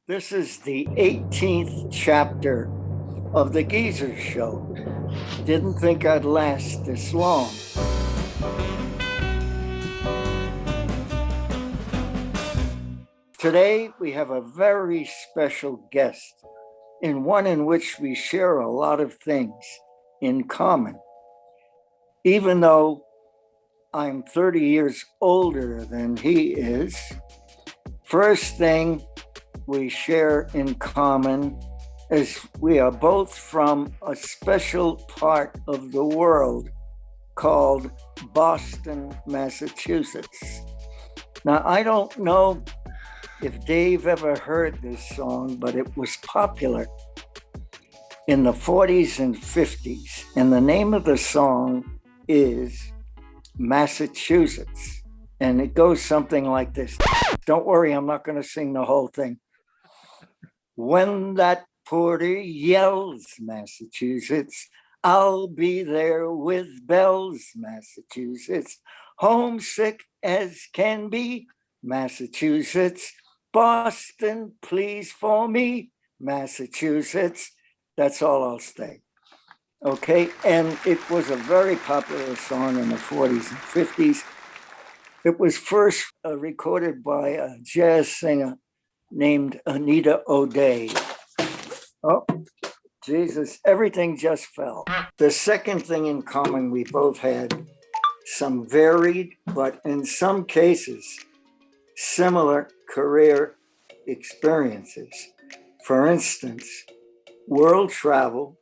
This is the 18th chapter of the Geezer Show. Didn't think I'd last this long. Today, we have a very special guest, and one in which we share a lot of things in common. Even though I'm 30 years older than he is, first thing we share in common is we are both from a special part of the world called Boston, Massachusetts. Now, I don't know if Dave ever heard this song, but it was popular in the 40s and 50s. And the name of the song is Massachusetts. And it goes something like this. Don't worry, I'm not going to sing the whole thing. When that porter yells, Massachusetts, I'll be there with bells, Massachusetts. Homesick as can be, Massachusetts. Boston, please for me, Massachusetts. That's all I'll say. Okay, and it was a very popular song in the 40s and 50s. It was first recorded by a jazz singer named Anita O'Day. Oh, Jesus, everything just fell. The second thing in common, we both had some varied, but in some cases, similar career experiences. For instance, world travel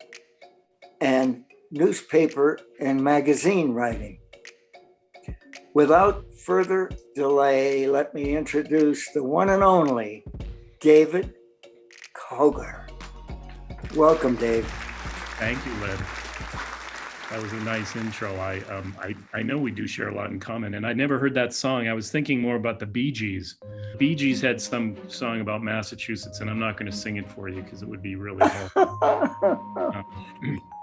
and newspaper and magazine writing. Without further delay, let me introduce the one and only David Cogger. Welcome, Dave. Thank you, Lynn. That was a nice intro. I know we do share a lot in common, and I never heard that song. I was thinking more about the Bee Gees. Bee Gees had some song about Massachusetts, and I'm not going to sing it for you because it would be really hard.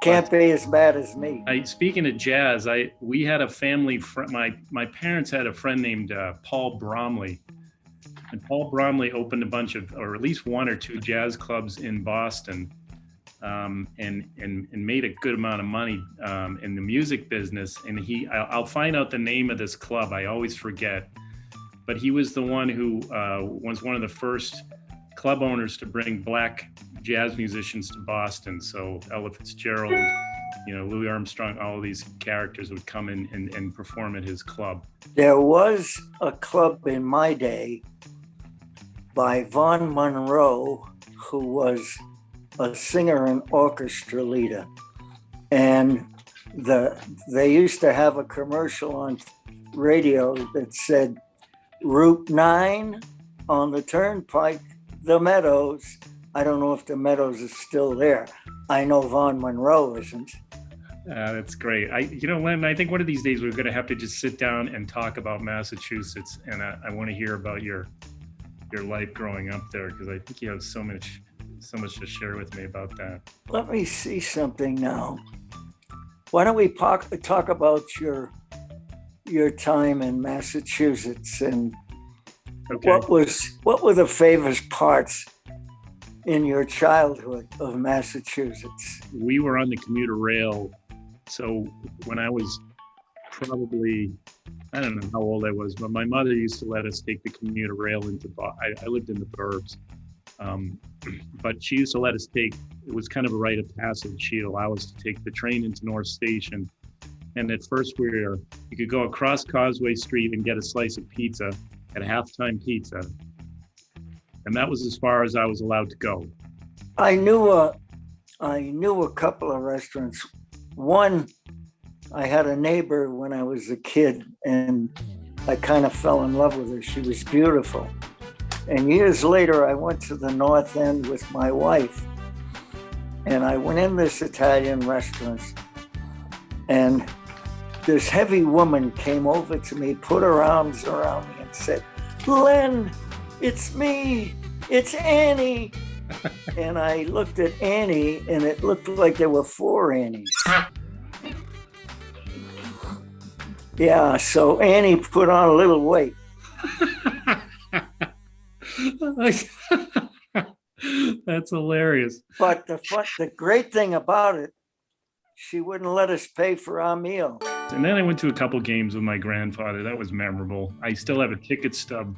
Can't be as bad as me. Speaking of jazz, we had a family friend. My parents had a friend named Paul Bromley, and Paul Bromley opened a bunch of, or at least one or two jazz clubs in Boston. And made a good amount of money in the music business. And I'll find out the name of this club. I always forget, but he was the one who was one of the first club owners to bring black jazz musicians to Boston. So Ella Fitzgerald, Louis Armstrong, all of these characters would come in and perform at his club. There was a club in my day by Vaughn Monroe, who was a singer and orchestra leader. And they used to have a commercial on radio that said, Route 9 on the Turnpike, the Meadows. I don't know if the Meadows is still there. I know Vaughn Monroe isn't. That's great. Len, I think one of these days we're going to have to just sit down and talk about Massachusetts. And I want to hear about your life growing up there, because I think you have so much to share with me about that. Let me see something now. Why don't we talk about your time in Massachusetts and okay. What were the favorite parts in your childhood of Massachusetts? We were on the commuter rail. So when I was probably, I don't know how old I was, but my mother used to let us take the commuter rail into I lived in the burbs. But she used to let us it was kind of a rite of passage. She'd allow us to take the train into North Station. And at first you could go across Causeway Street and get a slice of pizza at Halftime Pizza. And that was as far as I was allowed to go. I knew a couple of restaurants. One, I had a neighbor when I was a kid, and I kind of fell in love with her. She was beautiful. And years later, I went to the North End with my wife, and I went in this Italian restaurant, and this heavy woman came over to me, put her arms around me and said, Len, it's me, it's Annie. And I looked at Annie, and it looked like there were four Annies. Yeah, so Annie put on a little weight. That's hilarious. But the great thing about it, she wouldn't let us pay for our meal. And then I went to a couple games with my grandfather. That was memorable. I still have a ticket stub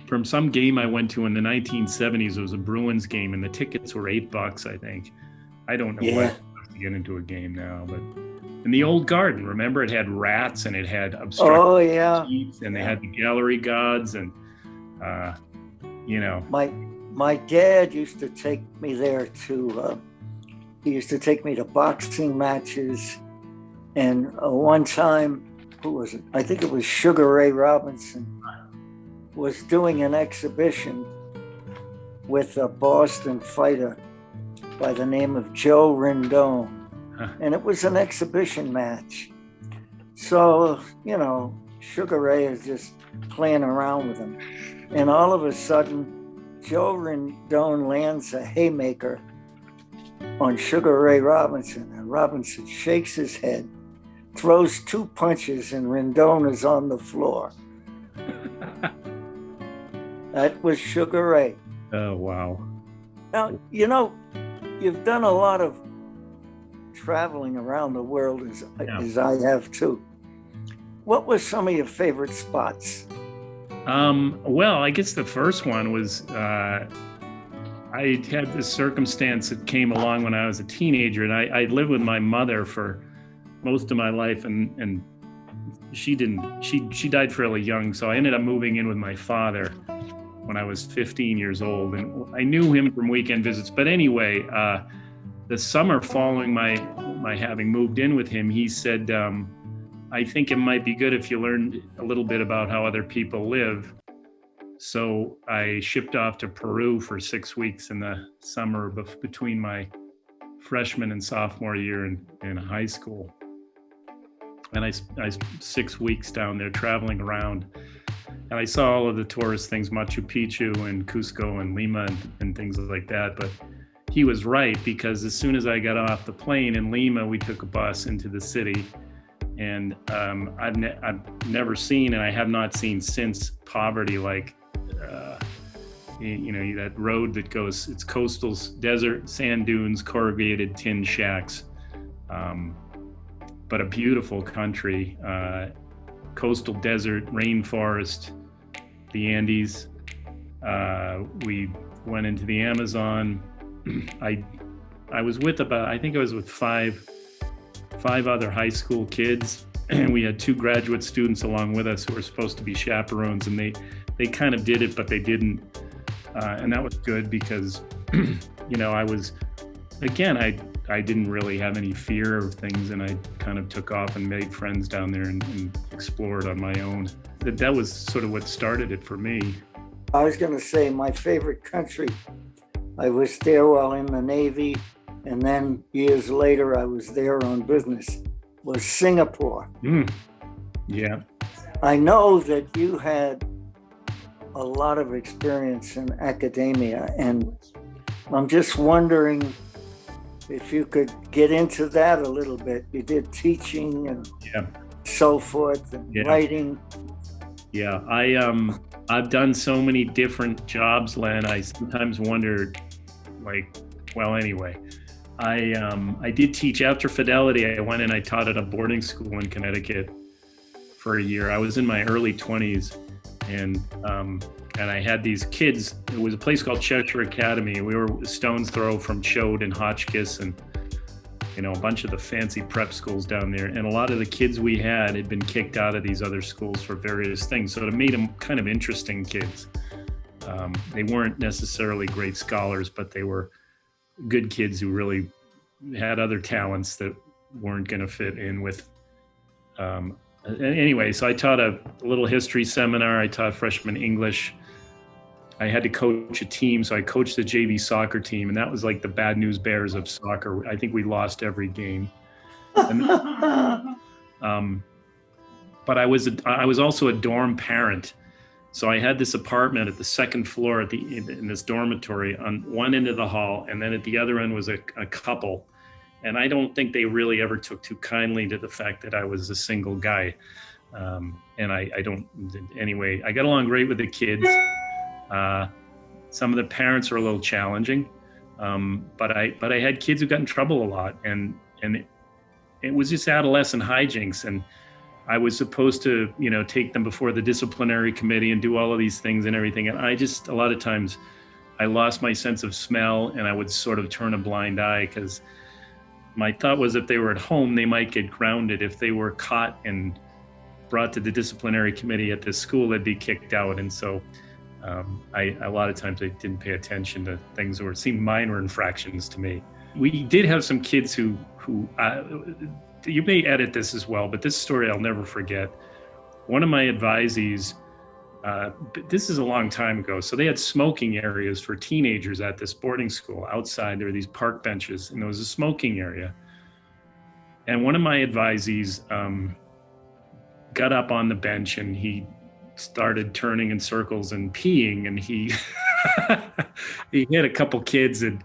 from some game I went to in the 1970s. It was a Bruins game, and the tickets were $8, I think. I don't know what to get into a game now, but in the old garden, remember, it had rats and it had obstructed seats, and they had the gallery gods, and My dad used to take me there to. He used to take me to boxing matches, and one time, who was it? I think it was Sugar Ray Robinson was doing an exhibition with a Boston fighter by the name of Joe Rendon. And it was an exhibition match. So, Sugar Ray is just playing around with him. And all of a sudden, Joe Rendon lands a haymaker on Sugar Ray Robinson. And Robinson shakes his head, throws 2 punches, and Rendon is on the floor. That was Sugar Ray. Oh, wow. Now, you've done a lot of traveling around the world as I have too. What were some of your favorite spots? Well, I guess the first one was I had this circumstance that came along when I was a teenager, and I lived with my mother for most of my life, and she died fairly young, so I ended up moving in with my father when I was 15 years old, and I knew him from weekend visits. But anyway, the summer following my having moved in with him, he said, I think it might be good if you learned a little bit about how other people live. So I shipped off to Peru for 6 weeks in the summer between my freshman and sophomore year in high school. And I 6 weeks down there traveling around. And I saw all of the tourist things, Machu Picchu and Cusco and Lima and things like that. But he was right, because as soon as I got off the plane in Lima, we took a bus into the city. And I've never seen, and I have not seen since, poverty like, that road that goes, it's coastal, desert, sand dunes, corrugated tin shacks. But a beautiful country, coastal desert, rainforest, the Andes. We went into the Amazon. I was with five other high school kids, and we had 2 graduate students along with us who were supposed to be chaperones, and they kind of did it, but they didn't. And that was good because, I didn't really have any fear of things, and I kind of took off and made friends down there and explored on my own. That was sort of what started it for me. I was going to say my favorite country. I was there while in the Navy, and then years later I was there on business, was Singapore. Yeah. I know that you had a lot of experience in academia, and I'm just wondering if you could get into that a little bit. You did teaching and so forth, and writing. Yeah, I've done so many different jobs, Len. I sometimes wondered, I did teach after Fidelity. I went and I taught at a boarding school in Connecticut for a year. I was in my early 20s, and I had these kids. It was a place called Cheshire Academy. We were a stone's throw from Choate and Hotchkiss and a bunch of the fancy prep schools down there. And a lot of the kids we had been kicked out of these other schools for various things. So it made them kind of interesting kids. They weren't necessarily great scholars, but they were good kids who really had other talents that weren't going to fit in with. Anyway, so I taught a little history seminar. I taught freshman English. I had to coach a team, so I coached the JV soccer team, and that was like the bad news bears of soccer. I think we lost every game. But I was also a dorm parent, so I had this apartment at the second floor in this dormitory on one end of the hall, and then at the other end was a couple. And I don't think they really ever took too kindly to the fact that I was a single guy. And I got along great with the kids. Some of the parents were a little challenging, but I had kids who got in trouble a lot, and it was just adolescent hijinks, and I was supposed to, take them before the disciplinary committee and do all of these things and everything. And I just, a lot of times, I lost my sense of smell, and I would sort of turn a blind eye, because my thought was if they were at home, they might get grounded. If they were caught and brought to the disciplinary committee at this school, they'd be kicked out. And so a lot of times I didn't pay attention to things that seemed minor infractions to me. We did have some kids who you may edit this as well, but this story I'll never forget. One of my advisees, this is a long time ago, so they had smoking areas for teenagers at this boarding school. Outside, there were these park benches, and there was a smoking area. And one of my advisees got up on the bench, and he started turning in circles and peeing, and he he hit a couple kids, and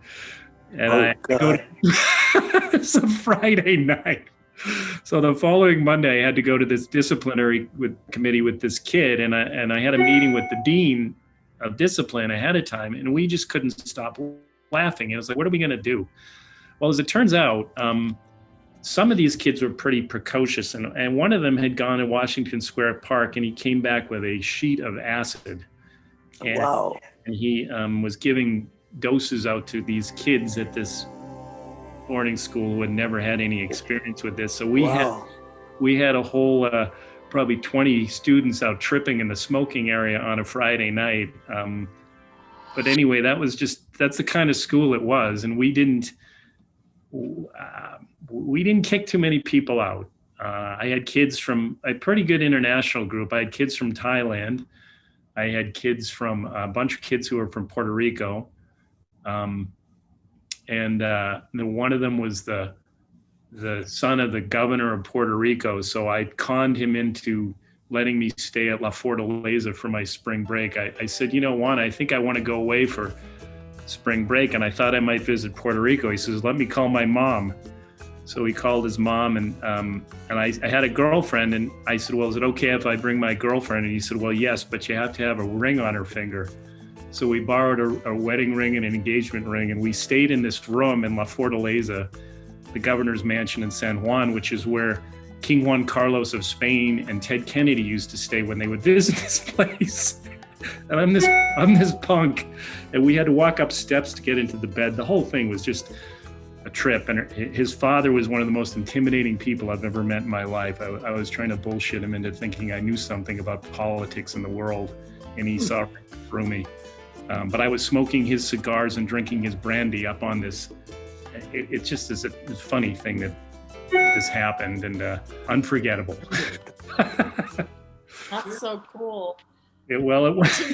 it's a Friday night. So the following Monday, I had to go to this disciplinary committee with this kid, and I had a meeting with the dean of discipline ahead of time, and we just couldn't stop laughing. It was like, what are we going to do? Well, as it turns out, some of these kids were pretty precocious, and one of them had gone to Washington Square Park, and he came back with a sheet of acid. And, Wow. And he was giving doses out to these kids at this boarding school who had never had any experience with this. So we had a whole probably 20 students out tripping in the smoking area on a Friday night. But anyway, that's the kind of school it was, and we didn't kick too many people out. I had kids from a pretty good international group. I had kids from Thailand. I had kids from a bunch of kids who were from Puerto Rico. And one of them was the son of the governor of Puerto Rico. So I conned him into letting me stay at La Fortaleza for my spring break. I said, Juan, I think I want to go away for spring break, and I thought I might visit Puerto Rico. He says, let me call my mom. So he called his mom, and I had a girlfriend, and I said, well, is it okay if I bring my girlfriend? And he said, well, yes, but you have to have a ring on her finger. So we borrowed a wedding ring and an engagement ring, and we stayed in this room in La Fortaleza, the governor's mansion in San Juan, which is where King Juan Carlos of Spain and Ted Kennedy used to stay when they would visit this place. And I'm this punk, and we had to walk up steps to get into the bed. The whole thing was just a trip. And his father was one of the most intimidating people I've ever met in my life. I was trying to bullshit him into thinking I knew something about politics in the world, and he saw through me. But I was smoking his cigars and drinking his brandy up on this. It just is a funny thing that this happened, and unforgettable. That's so cool. It was.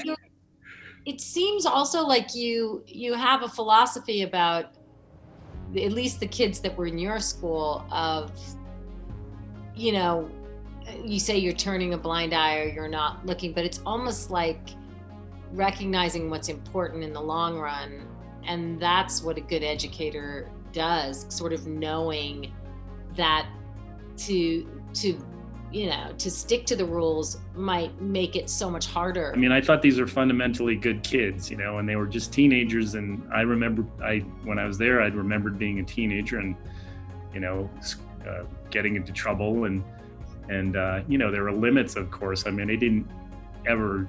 It seems also like you have a philosophy about, at least the kids that were in your school, of, you say you're turning a blind eye or you're not looking, but it's almost like recognizing what's important in the long run. And that's what a good educator does, sort of knowing that to stick to the rules might make it so much harder. I mean, I thought these were fundamentally good kids, and they were just teenagers. And I remember, when I was there, I remembered being a teenager and, getting into trouble. And there were limits, of course. I mean, I didn't ever,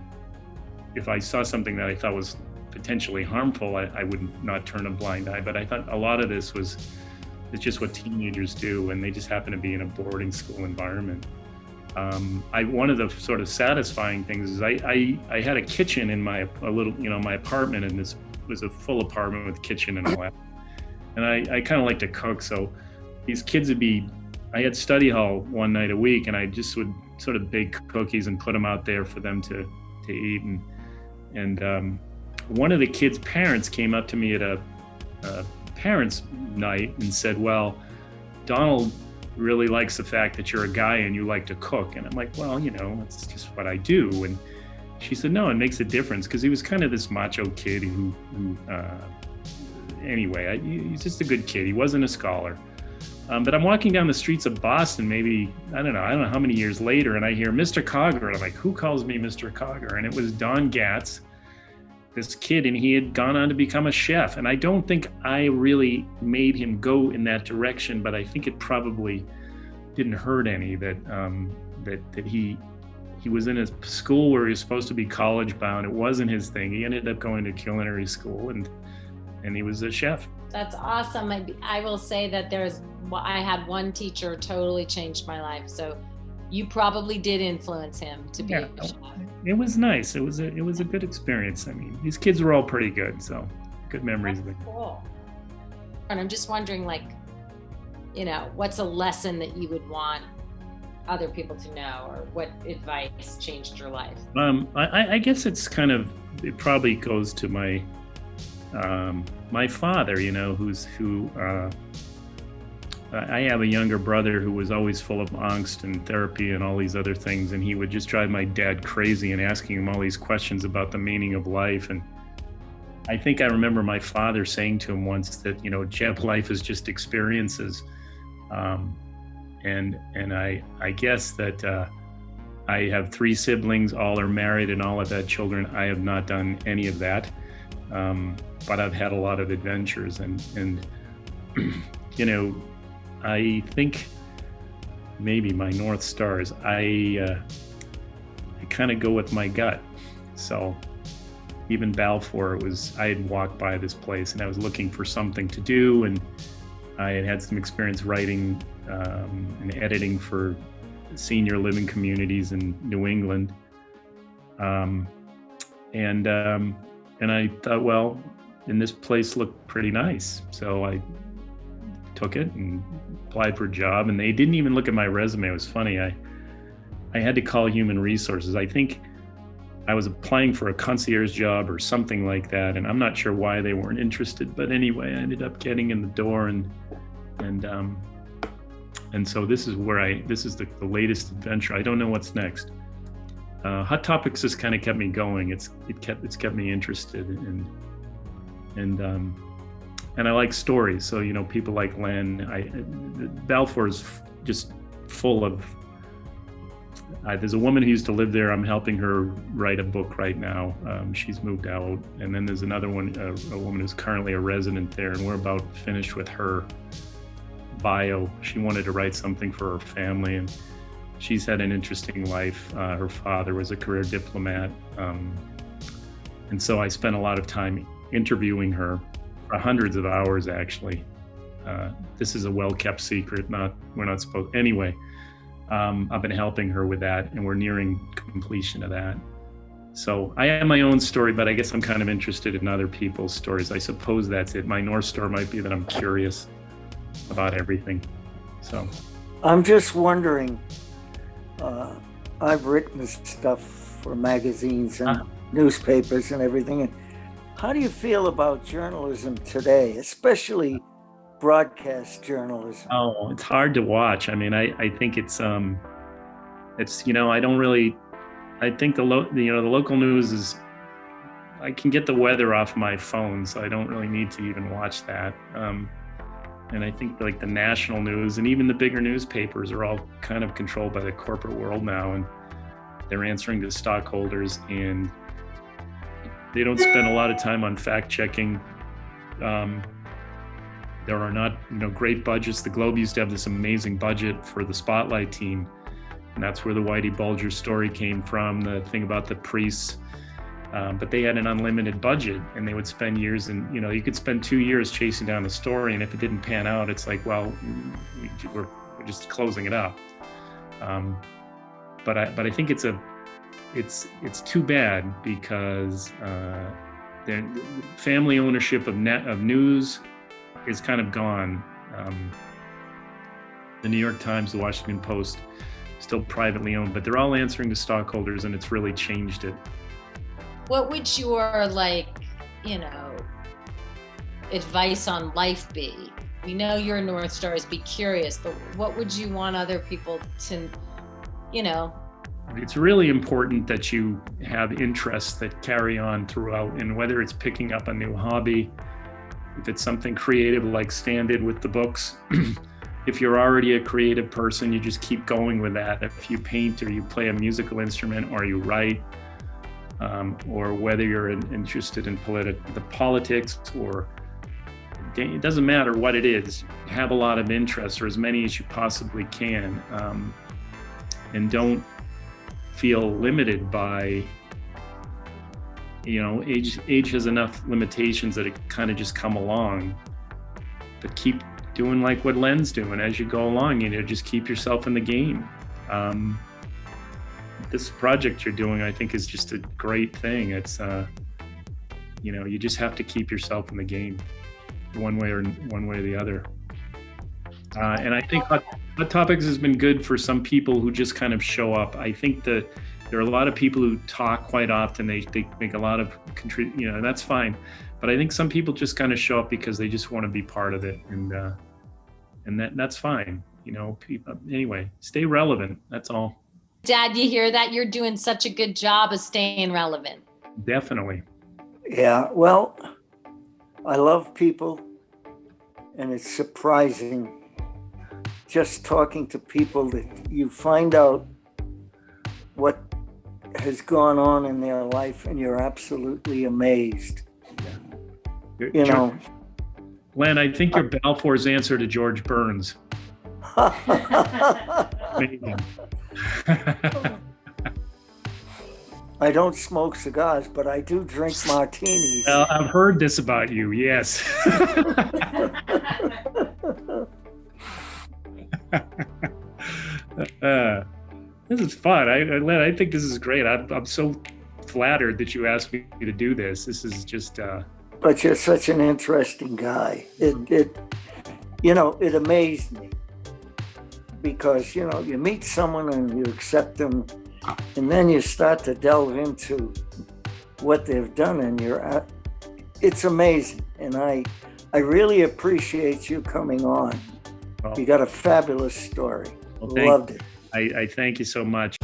if I saw something that I thought was potentially harmful, I would not turn a blind eye. But I thought a lot of this it's just what teenagers do, and they just happen to be in a boarding school environment. One of the sort of satisfying things is I had a kitchen in my apartment, and this was a full apartment with kitchen and all that. And I kind of like to cook, so these kids I had study hall one night a week, and I just would sort of bake cookies and put them out there for them to eat. And one of the kids' parents came up to me at a parents' night and said, well, Donald really likes the fact that you're a guy and you like to cook. And I'm like, well, it's just what I do. And she said, no, it makes a difference, because he was kind of this macho kid who anyway, he's just a good kid. He wasn't a scholar. But I'm walking down the streets of Boston, maybe, I don't know how many years later, and I hear Mr. Cogger. And I'm like, who calls me Mr. Cogger? And it was Don Gatz. this kid, and he had gone on to become a chef. And I don't think I really made him go in that direction, but I think it probably didn't hurt any that he was in a school where he was supposed to be college bound. It wasn't his thing. He ended up going to culinary school, and he was a chef. That's awesome. I will say that I had one teacher totally changed my life. So you probably did influence him to be a chef. It was nice. It was a good experience. I mean, these kids were all pretty good, so good memories. That's cool. And I'm just wondering, like, you know, what's a lesson that you would want other people to know, or what advice changed your life? I guess it probably goes to my my father, you know, I have a younger brother who was always full of angst and therapy and all these other things, and he would just drive my dad crazy and asking him all these questions about the meaning of life. And I think I remember my father saying to him once that, you know, Jeb, life is just experiences. And I guess that I have 3 siblings, all are married and all have had children. I have not done any of that, but I've had a lot of adventures, and you know, I think maybe my North Star is I kind of go with my gut. So even Balfour, I had walked by this place and I was looking for something to do, and I had some experience writing and editing for senior living communities in New England. And I thought, well, and this place looked pretty nice. So I took it and applied for a job, and they didn't even look at my resume. It was funny. I had to call human resources. I think I was applying for a concierge job or something like that, and I'm not sure why they weren't interested. But anyway, I ended up getting in the door, and so this is the latest adventure. I don't know what's next. Hot Topics just kind of kept me going. It's kept me interested, and I like stories. So, you know, people like Len. Balfour is just full of. There's a woman who used to live there. I'm helping her write a book right now. She's moved out, and then there's another one, a woman who's currently a resident there, and we're about finished with her bio. She wanted to write something for her family, and she's had an interesting life. Her father was a career diplomat, and so I spent a lot of time interviewing her, for hundreds of hours actually. This is a well-kept secret. We're not supposed. Anyway, I've been helping her with that, and we're nearing completion of that. So I have my own story, but I guess I'm kind of interested in other people's stories. I suppose that's it. My North Star might be that I'm curious about everything. So I'm just wondering, I've written stuff for magazines and newspapers and everything. And how do you feel about journalism today, especially broadcast journalism? Oh, it's hard to watch. I mean, I think it's you know, I think the local news is, I can get the weather off my phone, so I don't really need to even watch that. And I think like the national news and even the bigger newspapers are all kind of controlled by the corporate world now, and they're answering to stockholders, and they don't spend a lot of time on fact checking. There are not, you know, great budgets. The Globe used to have this amazing budget for the Spotlight team, and that's where the Whitey Bulger story came from, the thing about the priests. But they had an unlimited budget, and they would spend years, and, you know, you could spend 2 years chasing down a story, and if it didn't pan out, it's like, well, we're just closing it up. But I think it's too bad, because the family ownership of news is kind of gone. The New York Times, the Washington Post, still privately owned, but they're all answering to stockholders, and it's really changed it. What would your, like, you know, advice on life be? We know your North Star is be curious, but what would you want other people to, you know? It's really important that you have interests that carry on throughout, and whether it's picking up a new hobby, if it's something creative like Stan did with the books, if you're already a creative person, you just keep going with that. If you paint or you play a musical instrument or you write, or whether you're interested in the politics, or it doesn't matter what it is, have a lot of interest, or as many as you possibly can, and don't feel limited by, age has enough limitations that it kind of just come along, but keep doing like what Len's doing as you go along, just keep yourself in the game. This project you're doing, I think, is just a great thing. It's, you just have to keep yourself in the game one way or the other. And I think Hot Topics has been good for some people who just kind of show up. I think that there are a lot of people who talk quite often. They make a lot of and that's fine. But I think some people just kind of show up because they just want to be part of it, and that's fine. Anyway, stay relevant. That's all. Dad, you hear that? You're doing such a good job of staying relevant. Definitely. Yeah, well, I love people, and it's surprising just talking to people that you find out what has gone on in their life, and you're absolutely amazed. Len, I think you're Balfour's answer to George Burns. Amazing. I don't smoke cigars, but I do drink martinis. Well, I've heard this about you, yes. This is fun. Len, I think this is great. I'm so flattered that you asked me to do this. This is just... But you're such an interesting guy. It amazed me. Because, you meet someone and you accept them, and then you start to delve into what they've done, and it's amazing. And I really appreciate you coming on. You got a fabulous story. Well, Loved it. I thank you so much.